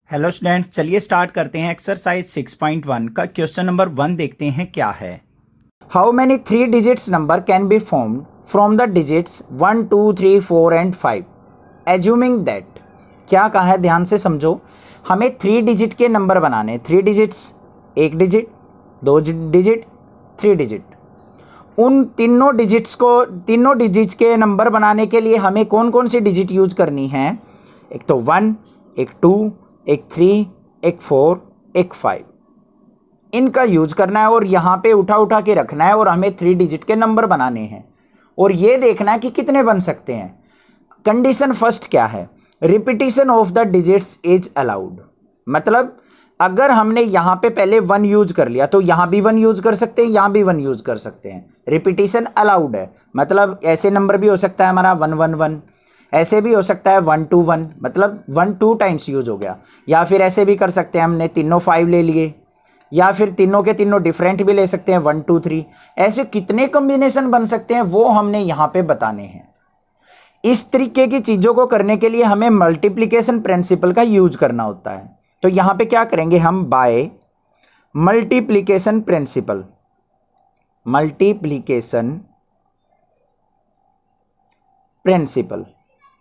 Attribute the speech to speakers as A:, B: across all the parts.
A: Hello students, चलिए start करते हैं। एक्सरसाइज 6.1 का क्वेश्चन नंबर 1 देखते हैं क्या है। How many 3 digits number can be formed from the digits 1 2 3 4 and 5 assuming that. क्या कहा है, ध्यान से समझो। हमें 3 डिजिट के नंबर बनाने, 3 डिजिट्स, 1 डिजिट, 2 डिजिट, 3 डिजिट। उन तीनों डिजिट्स के नंबर बनाने के लिए हमें कौन कौन सी डिजिट यूज करनी है? एक तो 1, एक 2, एक 3, एक 4, एक 5, इनका यूज करना है और यहाँ पे उठा के रखना है और हमें 3 डिजिट के नंबर बनाने हैं और ये देखना है कि कितने बन सकते हैं। कंडीशन फर्स्ट क्या है? Repetition of the digits is allowed. मतलब अगर हमने यहाँ पे पहले 1 यूज कर लिया तो यहाँ भी 1 यूज कर सकते हैं, यहाँ भी 1 यूज कर सकते हैं। रिपीटिशन अलाउड है, मतलब ऐसे नंबर भी हो सकता है हमारा 1 1 1, ऐसे भी हो सकता है 1 2 1, मतलब 1 2 टाइम्स यूज हो गया। या फिर ऐसे भी कर सकते हैं, हमने तीनों 5 ले लिए, या फिर तीनों के तीनों डिफरेंट भी ले सकते हैं 1 2 3। ऐसे कितने कॉम्बिनेशन बन सकते हैं वो हमने यहाँ पे बताने हैं। इस तरीके की चीज़ों को करने के लिए हमें मल्टीप्लिकेशन प्रिंसिपल का यूज करना होता है। तो यहाँ पे क्या करेंगे हम? By multiplication principle. Multiplication principle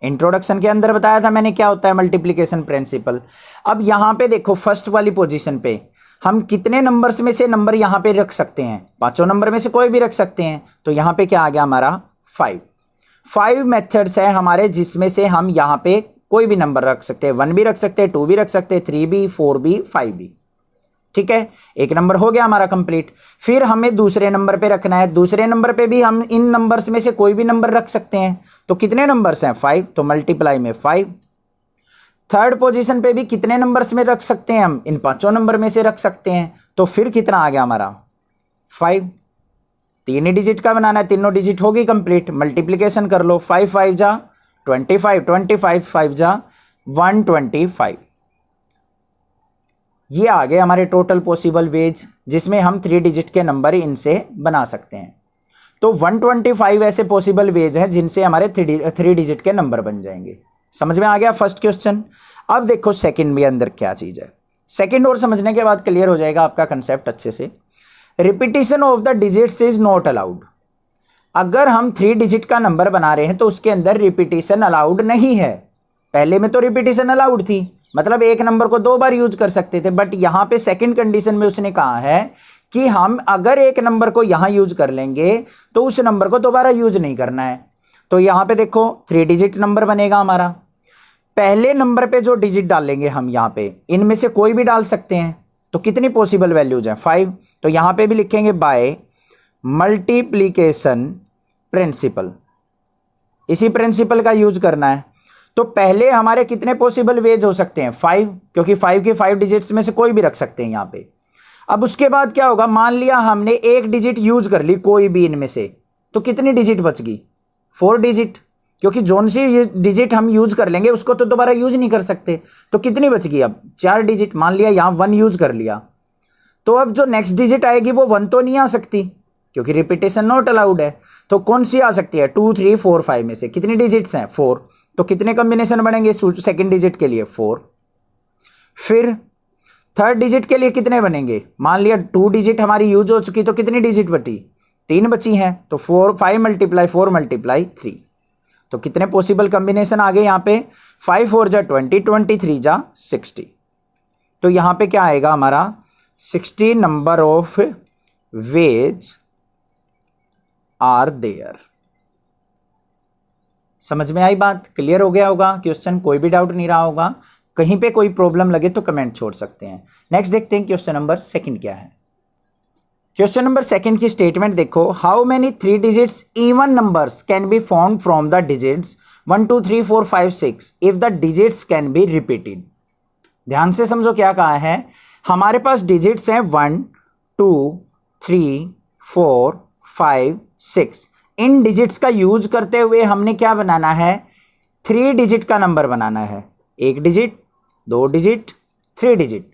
A: introduction के अंदर बताया था मैंने क्या होता है मल्टीप्लिकेशन प्रिंसिपल। अब यहाँ पे देखो, फर्स्ट वाली पोजीशन पे हम कितने नंबर्स में से नंबर यहाँ पे रख सकते हैं? 5 नंबर में से कोई भी रख सकते हैं। तो यहाँ पे क्या आ गया हमारा? 5 मेथड्स है हमारे, जिसमें से हम यहाँ पे कोई भी नंबर रख सकते हैं। 1 भी रख सकते हैं, 2 भी रख सकते हैं, 3 भी, 4 भी, 5 भी। ठीक है, एक नंबर हो गया हमारा कंप्लीट। फिर हमें दूसरे नंबर पे रखना है। दूसरे नंबर पे भी हम इन नंबर्स में से कोई भी नंबर रख सकते हैं। तो कितने नंबर्स हैं? 5, तो मल्टीप्लाई में 5। थर्ड पोजीशन पे भी कितने नंबर्स में रख सकते हैं हम? इन 5 नंबर में से रख सकते हैं। तो फिर कितना आ गया हमारा? 5। 3 ही डिजिट का बनाना है, तीनों डिजिट होगी कंप्लीट। मल्टीप्लीकेशन कर लो, 5 5 जा 25, 25 5 जा 125। ये आ गए हमारे टोटल पॉसिबल वेज, जिसमें हम 3 डिजिट के नंबर इनसे बना सकते हैं। तो 125 ऐसे पॉसिबल वेज हैं जिनसे हमारे 3 डिजिट के नंबर बन जाएंगे। समझ में आ गया फर्स्ट क्वेश्चन। अब देखो सेकंड में अंदर क्या चीज है। सेकंड और समझने के बाद क्लियर हो जाएगा आपका कंसेप्ट अच्छे से। Repetition of the digits is not allowed. अगर हम 3 डिजिट का नंबर बना रहे हैं तो उसके अंदर रिपीटिशन अलाउड नहीं है। पहले में तो रिपीटिशन अलाउड थी, मतलब एक नंबर को 2 बार यूज कर सकते थे। बट यहां पे सेकंड कंडीशन में उसने कहा है कि हम अगर एक नंबर को यहां यूज कर लेंगे तो उस नंबर को दोबारा यूज नहीं करना है। तो यहां पे देखो 3 डिजिट नंबर बनेगा हमारा। पहले नंबर पे जो डिजिट डालेंगे हम यहां पे, इनमें से कोई भी डाल सकते हैं। तो कितनी पॉसिबल वैल्यूज हैं? 5। तो यहां पे भी लिखेंगे बाय मल्टीप्लीकेशन प्रिंसिपल। इसी प्रिंसिपल का यूज करना है। तो पहले हमारे कितने पॉसिबल वेज हो सकते हैं? 5, क्योंकि 5 के 5 डिजिट्स में से कोई भी रख सकते हैं यहां पे। अब उसके बाद क्या होगा? मान लिया हमने 1 डिजिट यूज कर ली कोई भी इनमें से, तो कितनी डिजिट बच गई? 4 डिजिट, क्योंकि जोन सी डिजिट हम यूज कर लेंगे उसको तो दोबारा यूज नहीं कर सकते। तो कितनी बच गई? अब 4 डिजिट। मान लिया यहां 1 यूज कर लिया, तो अब जो नेक्स्ट डिजिट आएगी वो 1 तो नहीं आ सकती, क्योंकि रिपीटेशन नॉट अलाउड है। तो कौन सी आ सकती है? 2 3 4 5 में से कितनी डिजिट्स हैं? 4। तो कितने कॉम्बिनेशन बनेंगे सेकंड डिजिट के लिए? 4। फिर थर्ड डिजिट के लिए कितने बनेंगे? मान लिया 2 डिजिट हमारी यूज हो चुकी, तो कितनी डिजिट बची? 3 बची हैं। तो 5 मल्टीप्लाई 4 मल्टीप्लाई 3। तो कितने पॉसिबल कॉम्बिनेशन आ गए यहाँ पे? 5 4 जा 20, 23 जा 60। तो यहाँ पे क्या आएगा हमारा? 60 number of ways are there. समझ में आई बात? क्लियर हो गया होगा क्वेश्चन? कोई भी डाउट नहीं रहा होगा? कहीं पे कोई प्रॉब्लम लगे तो कमेंट छोड़ सकते हैं। नेक्स्ट देखते हैं क्वेश्चन नंबर सेकंड क्या है। क्वेश्चन नंबर सेकंड की स्टेटमेंट देखो। How many 3 digits even numbers can be formed from the digits 1 2 3 4 5 6 if the digits can be repeated. ध्यान से समझो क्या कहा है। हमारे पास डिजिट्स हैं 1 2 3 4 5 6। इन डिजिट्स का यूज करते हुए हमने क्या बनाना है? 3 डिजिट का नंबर बनाना है। 1 डिजिट, 2 डिजिट, 3 डिजिट।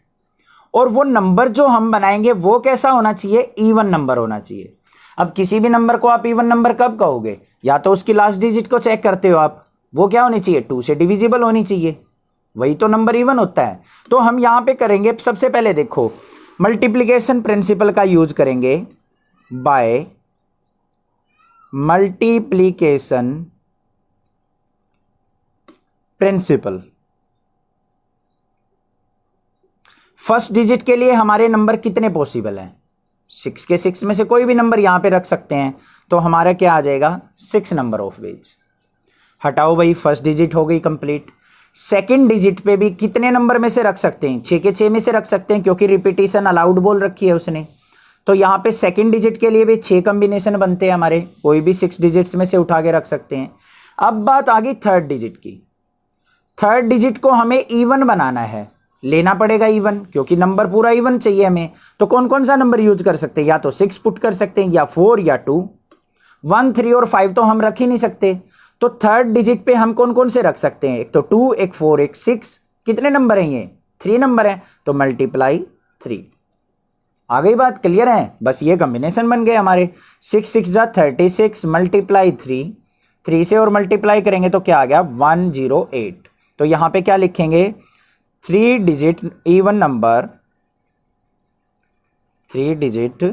A: और वो नंबर जो हम बनाएंगे वो कैसा होना चाहिए? इवन नंबर होना चाहिए। अब किसी भी नंबर को आप इवन नंबर कब कहोगे? या तो उसकी लास्ट डिजिट को चेक करते हो आप, वो क्या होनी चाहिए? 2 से डिविजिबल होनी चाहिए। वही तो नंबर इवन होता है। तो हम यहां पे करेंगे, सबसे पहले देखो मल्टीप्लिकेशन प्रिंसिपल का यूज करेंगे, by multiplication principle. First digit के लिए हमारे नंबर कितने पॉसिबल हैं? 6 के 6 में से कोई भी नंबर यहां पे रख सकते हैं, तो हमारा क्या आ जाएगा? 6 नंबर ऑफ वेज। हटाओ भाई, फर्स्ट डिजिट हो गई कंप्लीट। सेकंड डिजिट पे भी कितने नंबर में से रख सकते हैं? 6 के 6 में से रख सकते हैं, क्योंकि रिपीटिशन अलाउड बोल रखी है उसने। तो यहां पे सेकंड डिजिट के लिए भी 6 कॉम्बिनेशन बनते हैं हमारे, कोई भी 6 डिजिट्स में से उठा के रख सकते हैं। अब बात आ गई थर्ड डिजिट की। थर्ड डिजिट को हमें इवन बनाना है, लेना पड़ेगा इवन, क्योंकि नंबर पूरा इवन चाहिए हमें। तो कौन कौन सा नंबर यूज कर सकते हैं? या तो 6 पुट कर सकते हैं, या 4 या 2। 1, 3 और 5 तो हम रख ही नहीं सकते। तो थर्ड डिजिट पे हम कौन कौन से रख सकते हैं? एक तो 2, एक 4, एक 6। कितने नंबर हैं ये? 3 नंबर हैं, तो मल्टीप्लाई 3। आ गई बात, क्लियर है? बस ये कॉम्बिनेशन बन गए हमारे। 6 6 जा 36 मल्टीप्लाई 3, 3 से और मल्टीप्लाई करेंगे तो क्या आ गया? 108। तो यहां पे क्या लिखेंगे? 3 digit even number, 3 digit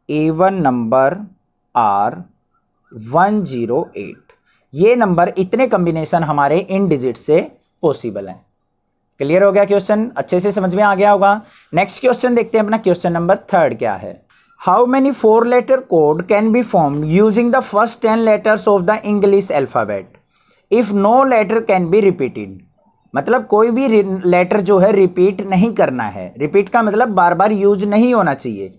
A: even number are 108। ये नंबर इतने कॉम्बिनेशन हमारे इन डिजिट से पॉसिबल है। क्लियर हो गया क्वेश्चन? अच्छे से समझ में आ गया होगा। नेक्स्ट क्वेश्चन देखते हैं अपना, क्वेश्चन नंबर 3 क्या है? How many 4 letter code can be form using the first 10 letters of the English alphabet if no letter can be repeated. मतलब कोई भी लेटर जो है रिपीट नहीं करना है। रिपीट का मतलब बार बार यूज नहीं होना चाहिए।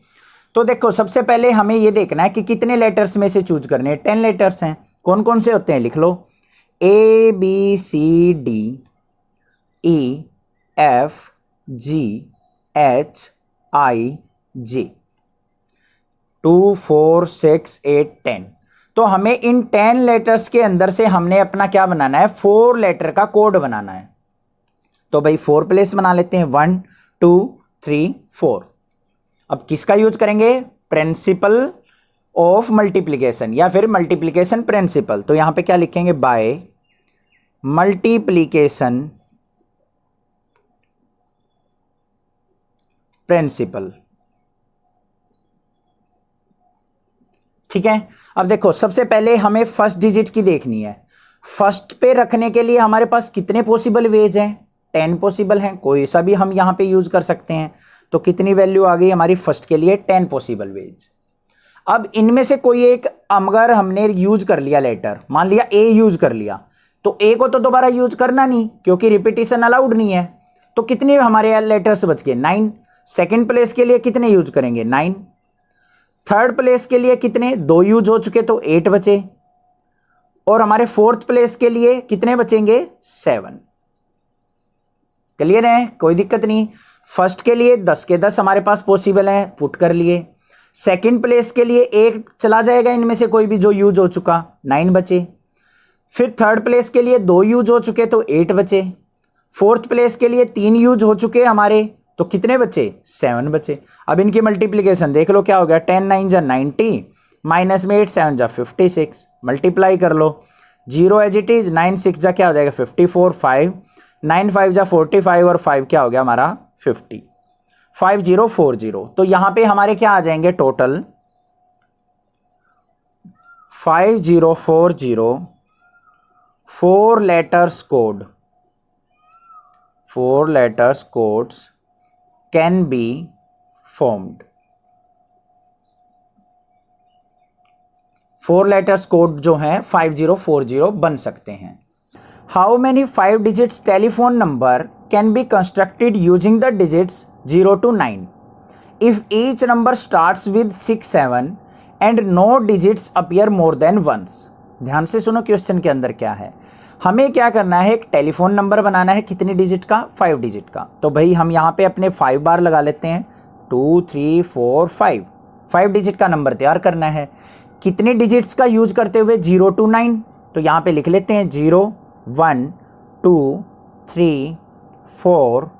A: तो देखो, सबसे पहले हमें ये देखना है कि कितने लेटर्स में से चूज करने हैं। 10 लेटर्स हैं। कौन कौन से होते हैं? लिख लो। ABCDEFGHIJ 2 4 6 8 10। तो हमें इन 10 लेटर्स के अंदर से हमने अपना क्या बनाना है? 4 लेटर का कोड बनाना है। तो भाई 4 प्लेस बना लेते हैं, 1 2 3 4। अब किसका यूज करेंगे? प्रिंसिपल ऑफ मल्टीप्लिकेशन या फिर मल्टीप्लिकेशन प्रिंसिपल। तो यहां पे क्या लिखेंगे? By multiplication principle. ठीक है। अब देखो, सबसे पहले हमें फर्स्ट डिजिट की देखनी है। फर्स्ट पे रखने के लिए हमारे पास कितने पॉसिबल वेज हैं? 10 पॉसिबल हैं। कोई सा भी हम यहां पे यूज कर सकते हैं। तो कितनी वैल्यू आ गई हमारी फर्स्ट के लिए? 10 पॉसिबल वेज। अब इनमें से कोई एक अगर हमने यूज कर लिया लेटर, मान लिया ए यूज कर लिया, तो ए को तो दोबारा यूज करना नहीं, क्योंकि रिपीटिशन अलाउड नहीं है। तो कितने हमारे लेटर्स बच गए? 9। सेकंड प्लेस के लिए कितने यूज करेंगे? 9। थर्ड प्लेस के लिए कितने? 2 यूज हो चुके, तो 8 बचे। और हमारे फोर्थ प्लेस के लिए कितने बचेंगे? 7। क्लियर है? कोई दिक्कत नहीं। फर्स्ट के लिए 10 के 10 हमारे पास पॉसिबल है, पुट कर लिए। सेकंड प्लेस के लिए 1 चला जाएगा इनमें से कोई भी जो यूज हो चुका, 9 बचे। फिर थर्ड प्लेस के लिए 2 यूज हो चुके, तो 8 बचे। फोर्थ प्लेस के लिए 3 यूज हो चुके हमारे, तो कितने बचे? 7 बचे। अब इनकी मल्टीप्लिकेशन देख लो क्या हो गया? 10 9 जा 90, माइनस में 8 7 जा 56। मल्टीप्लाई कर लो, 0 एज इट इज, 9 6 जा क्या हो जाएगा? 54, 5 9 5 जा 45 और 5 क्या हो गया हमारा? 50। 5040। तो यहां पे हमारे क्या आ जाएंगे total? 5040 4 letters code, 4 letters codes can be formed. 4 letters code जो हैं 5040 बन सकते हैं। How many 5 digits telephone number can be constructed using the digits 0 to 9 if each number starts with 6 7 and no digits appear more than once। ध्यान से सुनो, question के अंदर क्या है। हमें क्या करना है? एक टेलीफोन नंबर बनाना है। कितनी डिजिट का? 5 डिजिट का। तो भाई हम यहां पे अपने 5 बार लगा लेते हैं, 2 3 4 5। 5 डिजिट का नंबर तैयार करना है। कितने डिजिट्स का यूज करते हुए? 0 to 9। तो यहां पे लिख लेते हैं 0 1 2 3 4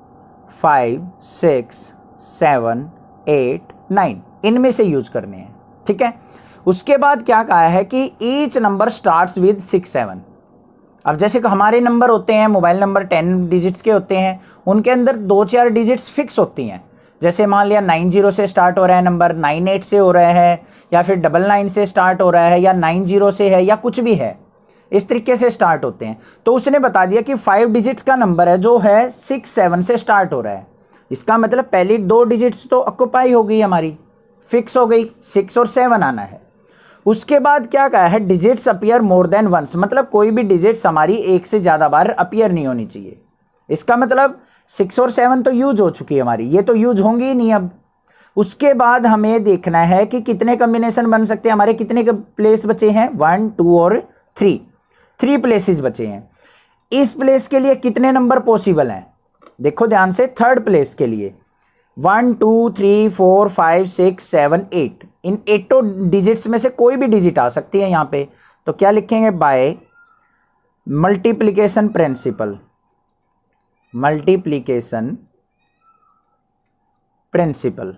A: 5 6 7 8 9, इनमें से यूज करने हैं। ठीक है। उसके बाद क्या कहा है कि ईच नंबर स्टार्ट्स विद 6 7। अब जैसे कि हमारे नंबर होते हैं, मोबाइल नंबर 10 डिजिट्स के होते हैं, उनके अंदर 2-4 डिजिट्स फिक्स होती हैं। जैसे मान लिया 90 से स्टार्ट हो रहा है नंबर, 98 से हो रहा है, या फिर 99 से स्टार्ट हो रहा है, या 90 से है, या कुछ भी है, इस तरीके से स्टार्ट होते हैं। तो उसने बता दिया कि 5 डिजिट्स का नंबर है जो है 6-7 से स्टार्ट हो रहा है। इसका मतलब पहली 2 डिजिट्स तो ऑक्युपाई हो गई हमारी, फिक्स हो गई, 6 और 7 आना है। उसके बाद क्या कहा है, digits appear more than once, मतलब कोई भी डिजिट्स हमारी एक से ज़्यादा बार अपीयर नहीं होनी चाहिए। इसका मतलब 6 और 7 तो यूज हो चुकी है हमारी, ये तो यूज होंगी ही नहीं अब। उसके बाद हमें देखना है कि कितने कॉम्बिनेशन बन सकते हैं, हमारे कितने प्लेस बचे हैं, 1, 2 और 3 प्लेसेस बचे हैं। इस प्लेस के लिए कितने नंबर पॉसिबल हैं, देखो ध्यान से, थर्ड प्लेस के लिए 1, 2, 3, 4, 5, 6, 7, 8, इन 8 डिजिट्स में से कोई भी डिजिट आ सकती है यहाँ पे। तो क्या लिखेंगे, by multiplication principle, multiplication principle.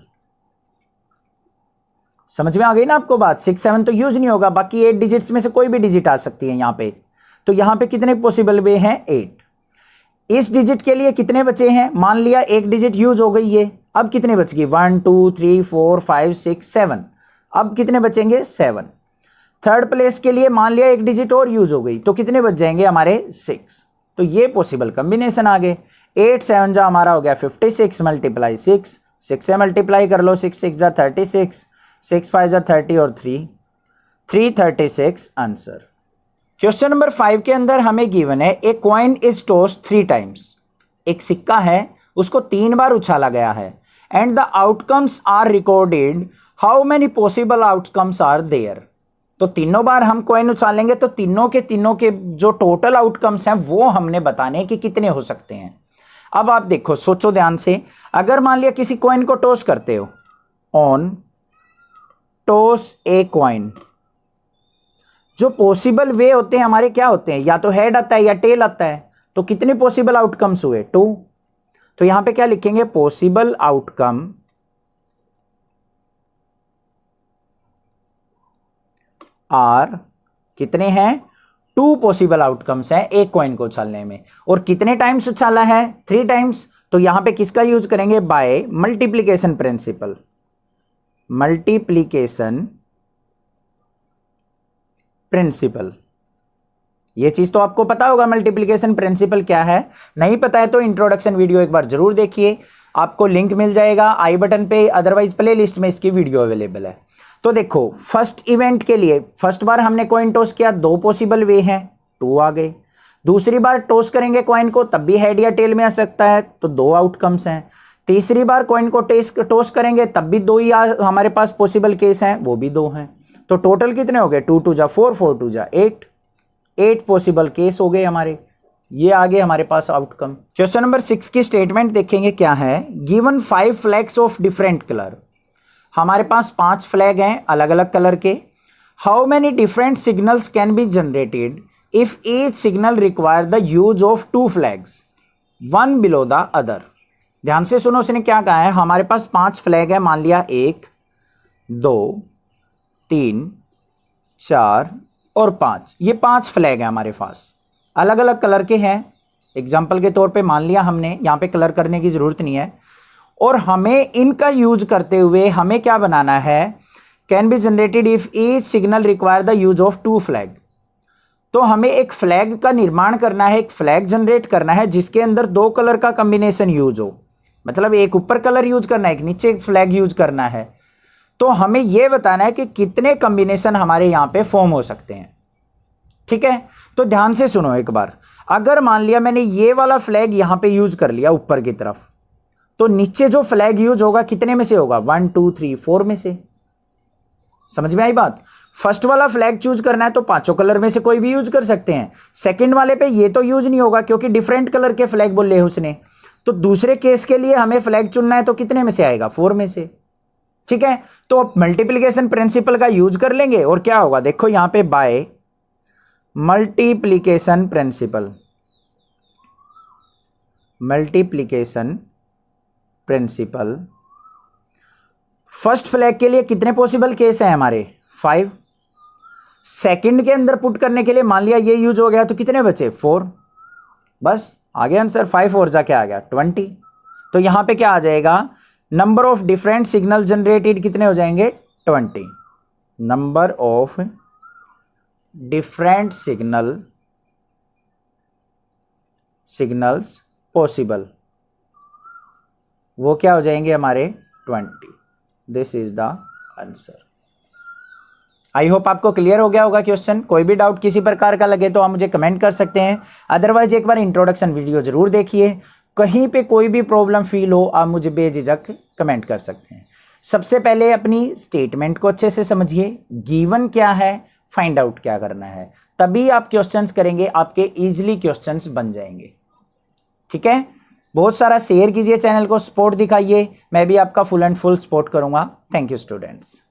A: समझ में आ गई ना आपको बात। 6, 7 तो यूज नहीं होगा, बाकी 8 डिजिट्स में से कोई भी डिजिट आ सकती है यहाँ पे। तो यहाँ पे कितने पॉसिबल वे हैं, 8। इस डिजिट के लिए कितने बचे हैं, मान लिया एक डिजिट यूज हो गई है, अब कितने बच गई, 1, 2, 3, 4, 5, 6, 7, अब कितने बचेंगे, 7। थर्ड प्लेस के लिए मान लिया एक डिजिट और यूज हो गई, तो कितने बच जाएंगे हमारे, 6। तो ये पॉसिबल कॉम्बिनेशन आ गए। 8 7 जा हमारा हो गया 56, मल्टीप्लाई 6 से मल्टीप्लाई कर लो, 6 6 जा 36, 6 5 जा 30 और 336 आंसर। क्वेश्चन नंबर 5 के अंदर हमें गिवन है, a coin is tossed 3 times, एक सिक्का है उसको 3 बार उछाला गया है, and the outcomes are recorded, how many possible outcomes are there. तो तीनों बार हम कॉइन उछालेंगे तो तीनों के जो टोटल आउटकम्स हैं वो हमने बताने कि कितने हो सकते हैं। अब आप देखो, सोचो ध्यान से, अगर मान लिया किसी कॉइन को टॉस करते हो, ऑन टॉस ए कॉइन, जो पॉसिबल वे होते हैं हमारे क्या होते हैं, या तो हेड आता है या टेल आता है। तो कितने पॉसिबल आउटकम्स हुए, 2। तो यहां पे क्या लिखेंगे, पॉसिबल आउटकम आर, कितने हैं, 2 पॉसिबल आउटकम्स हैं एक कॉइन को उछालने में। और कितने टाइम्स उछाला है, 3 टाइम्स। तो यहां पे किसका यूज करेंगे, by multiplication principle, multiplication principle. ये चीज तो आपको पता होगा मल्टीप्लिकेशन प्रिंसिपल क्या है, नहीं पता है तो इंट्रोडक्शन वीडियो एक बार जरूर देखिए, आपको लिंक मिल जाएगा आई बटन पे, अदरवाइज प्ले लिस्ट में इसकी वीडियो अवेलेबल है। तो देखो, फर्स्ट इवेंट के लिए फर्स्ट बार हमने कॉइन टॉस किया, 2 पॉसिबल वे हैं, 2 आ गए। दूसरी बार टॉस करेंगे कॉइन को, तब भी हेड या टेल में आ सकता है, तो 2 आउटकम्स हैं। तीसरी बार कॉइन को टॉस करेंगे तब भी 2 ही हमारे पास पॉसिबल केस हैं, वो भी 2 हैं। तो टोटल कितने हो गए, 2 2 जा 4, 4 2 जा 8 पॉसिबल केस हो गए हमारे। ये आगे हमारे पास आउटकम। क्वेश्चन नंबर 6 की स्टेटमेंट देखेंगे क्या है, given 5 flags of different colour, हमारे पास 5 फ्लैग हैं अलग अलग कलर के। How many different signals can be generated if each signal require the use of 2 flags, 1 below the other. ध्यान से सुनो, उसने क्या कहा है, हमारे पास 5 फ्लैग है, मान लिया 1 2 3 4 और 5, ये 5 फ्लैग है हमारे पास, अलग अलग कलर के हैं। एग्जाम्पल के तौर पे मान लिया हमने, यहाँ पे कलर करने की जरूरत नहीं है। और हमें इनका यूज करते हुए हमें क्या बनाना है, can be generated if each signal require the use of 2 flag. तो हमें एक फ्लैग का निर्माण करना है, एक फ्लैग जनरेट करना है जिसके अंदर 2 कलर का कॉम्बिनेशन यूज हो, मतलब एक ऊपर कलर यूज करना है, एक नीचे फ्लैग यूज करना है। तो हमें यह बताना है कि कितने कॉम्बिनेशन हमारे यहां पे फॉर्म हो सकते हैं। ठीक है, तो ध्यान से सुनो एक बार, अगर मान लिया मैंने ये वाला फ्लैग यहां पे यूज कर लिया ऊपर की तरफ, तो नीचे जो फ्लैग यूज होगा कितने में से होगा, 1 2 3 4 में से। समझ में आई बात। फर्स्ट वाला फ्लैग चूज करना है तो 5 कलर में से कोई भी यूज कर सकते हैं। सेकंड वाले पे ये तो यूज नहीं होगा क्योंकि डिफरेंट कलर के फ्लैग बोले हैं उसने। तो दूसरे केस के लिए हमें फ्लैग चुनना है तो कितने में से आएगा, 4 में से। ठीक है, तो मल्टीप्लिकेशन प्रिंसिपल का यूज कर लेंगे और क्या होगा, देखो यहां पे by multiplication principle, multiplication principle. First flag के लिए कितने पॉसिबल केस हैं हमारे, 5। सेकंड के अंदर पुट करने के लिए मान लिया ये यूज हो गया तो कितने बचे 4, बस आ गया आंसर। 5 और जाके आ गया 20। तो यहां पे क्या आ जाएगा, number of different signal generated कितने हो जाएंगे 20। Number of different signals possible, वो क्या हो जाएंगे हमारे 20। This is the answer. I hope आपको क्लियर हो गया होगा क्वेश्चन। कोई भी डाउट किसी प्रकार का लगे तो आप मुझे कमेंट कर सकते हैं, अदरवाइज एक बार इंट्रोडक्शन वीडियो जरूर देखिए। कहीं पे कोई भी प्रॉब्लम फील हो आप मुझे बेझिझक कमेंट कर सकते हैं। सबसे पहले अपनी स्टेटमेंट को अच्छे से समझिए, गिवन क्या है, फाइंड आउट क्या करना है, तभी आप क्वेश्चंस करेंगे, आपके इजीली क्वेश्चंस बन जाएंगे। ठीक है, बहुत सारा शेयर कीजिए, चैनल को सपोर्ट दिखाइए, मैं भी आपका फुल एंड फुल सपोर्ट करूंगा। Thank you students.